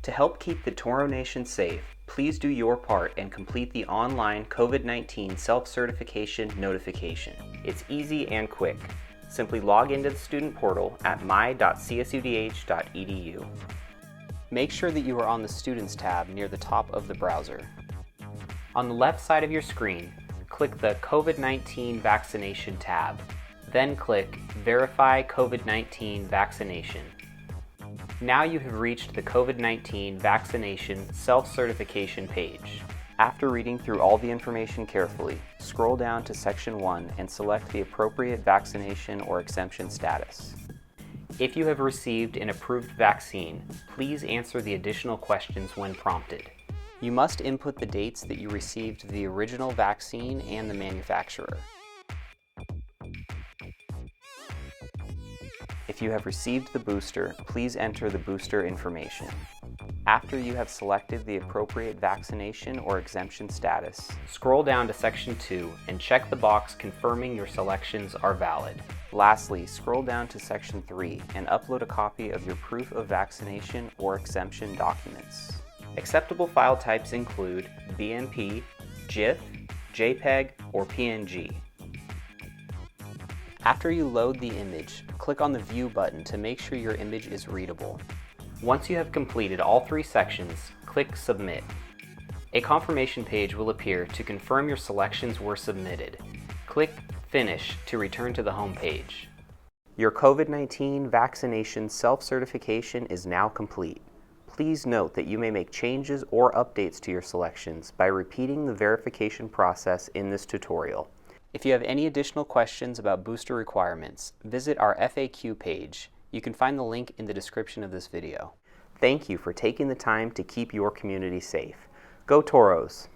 To help keep the Toro Nation safe, please do your part and complete the online COVID-19 self-certification notification. It's easy and quick. Simply log into the student portal at my.csudh.edu. Make sure that you are on the Students tab near the top of the browser. On the left side of your screen, click the COVID-19 Vaccination tab. Then click Verify COVID-19 Vaccination. Now you have reached the COVID-19 vaccination self-certification page. After reading through all the information carefully, scroll down to Section 1 and select the appropriate vaccination or exemption status. If you have received an approved vaccine, please answer the additional questions when prompted. You must input the dates that you received the original vaccine and the manufacturer. If you have received the booster, please enter the booster information. After you have selected the appropriate vaccination or exemption status, scroll down to Section 2 and check the box confirming your selections are valid. Lastly, scroll down to Section 3 and upload a copy of your proof of vaccination or exemption documents. Acceptable file types include BMP, GIF, JPEG, or PNG. After you load the image, click on the View button to make sure your image is readable. Once you have completed all 3 sections, click Submit. A confirmation page will appear to confirm your selections were submitted. Click Finish to return to the home page. Your COVID-19 vaccination self-certification is now complete. Please note that you may make changes or updates to your selections by repeating the verification process in this tutorial. If you have any additional questions about booster requirements, visit our FAQ page. You can find the link in the description of this video. Thank you for taking the time to keep your community safe. Go Toros!